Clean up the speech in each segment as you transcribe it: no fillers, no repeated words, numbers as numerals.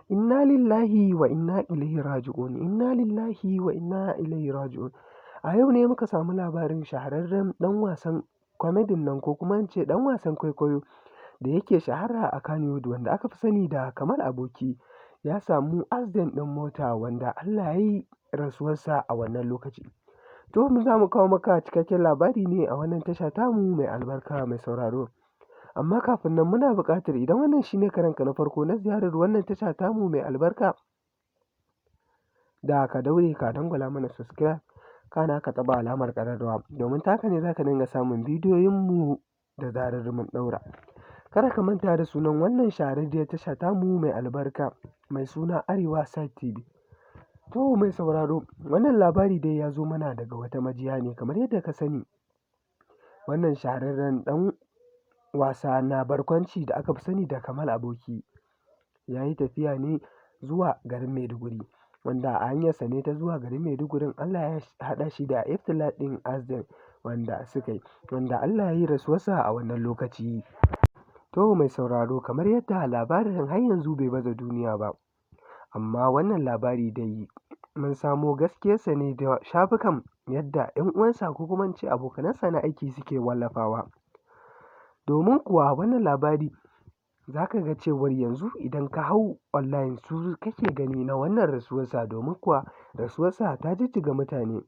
Inna lillahi wa inna ilaihi raji'un. Inna lillahi wa inna ilaihi raji'un. A yau ne muka samu labarin shahararren ɗan wasan comedyn nan ko kuma in ce ɗan wasan kwaikwayo da yake shahara a Kannywood wanda aka fi sani da Kamal Aboki ya samu accident ɗin mota wanda Allah ya yi rasuwarsa a wannan lokaci. To mu za mu kawo maka cikakken labari ne a wannan tasha tamu mai albarka mai sauraro. Amma kafin nan muna buƙatar idan wannan shi ne karanka na farko na ziyarar wannan tasha tamu mai albarka da ka daure ka dangwala mana subscribe kana ka taɓa alamar ƙararrawa domin ta haka ne za ka dinga samun bidiyoyinmu da zarar mun ɗaura. Kada ka manta da sunan wannan shahararriyar tasha tamu mai albarka mai suna Arewa Side TV. To mai sauraro wannan labari dai ya zo mana daga wata majiya ne kamar yadda ka sani wannan shahararren ɗan wasa na barkwanci da aka fi sani da Kamal Aboki ya yi tafiya ne zuwa garin Maiduguri wanda a hanyarsa ne ta zuwa garin Maidugurin Allah ya haɗa shi da iftila'i ɗin accident wanda suka yi wanda Allah ya yi rasuwarsa a wannan lokaci. To mai sauraro kamar yadda labarin har yanzu bai baza duniya ba amma wannan labari dai mun samo gaskiyarsa ne da shafukan yadda 'yan uwansa ko kuma in ce abokanansa na aiki suke wallafawa. Domin kuwa wannan labari za ka ga cewar yanzu idan ka hau online su kake gani na wannan rasuwarsa domin kuwa rasuwarsa ta jijjiga mutane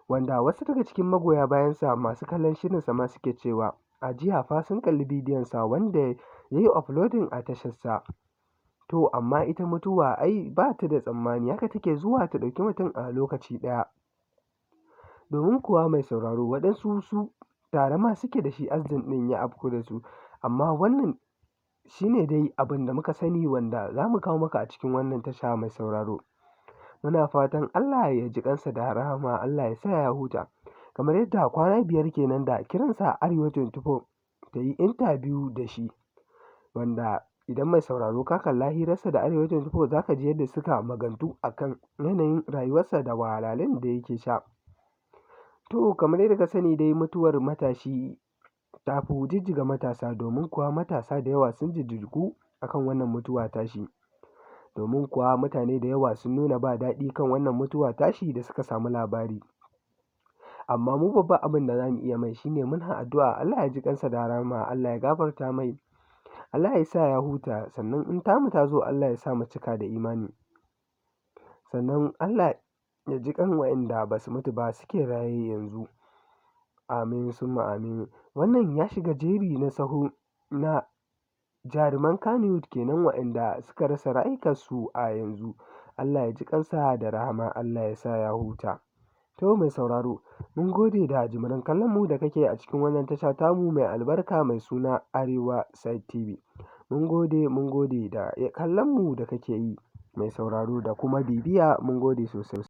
wanda wasu daga cikin magoya bayansa masu kallon shirinsa ma suke cewa a jiya fa sun kalli bidiyonsa wanda ya yi uploading a tasharsa. To amma ita mutuwa ai ba ta da tsammani haka take zuwa ta ɗauki mutum a lokaci ɗaya. Domin kuwa mai sauraro waɗansu su tare ma suke da shi accident ɗin ya afku da su amma wannan shi ne dai abin da muka sani wanda za mu kawo maka a cikin wannan tasha mai sauraro. Muna fatan Allah ya ji kansa da rahama Allah ya sa ya huta kamar yadda kwana 5 kenan da kiransa Arewa 24 ta yi interview da shi wanda idan mai sauraro ka kalla hirarsa da Arewa 24 za ka ji yadda suka magantu akan yanayin rayuwarsa da wahalhalun da yake sha. To kamar yadda ka sani dai mutuwar matashi ta fi jijjiga matasa domin kuwa matasa da yawa sun jijjigu akan wannan mutuwa tashi. Domin kuwa mutane da yawa sun nuna ba daɗi kan wannan mutuwa tashi da suka samu labari. Amma mu babban abin da za mu iya mai shine muna addu'a Allah ya ji kansa da rahama Allah ya gafarta mai Allah ya sa ya huta sannan in tamu ta zo Allah ya sa mu cika da imani. Sannan Allah ya ji ƙan waɗanda ba su mutu ba suke raye yanzu. Amin summa amin. Wannan ya shiga jeri na sahu na jaruman Kannywood kenan waɗanda suka rasa rayukansu a yanzu. Allah ya ji ƙansa da rahama Allah ya sa ya huta. To mai sauraro mun gode da jimirin kallon mu da kake a cikin wannan tasha tamu mai albarka mai suna Arewa Side TV. Mun gode da kallon mu da kake yi mai sauraro da kuma bibiya mun gode sosai.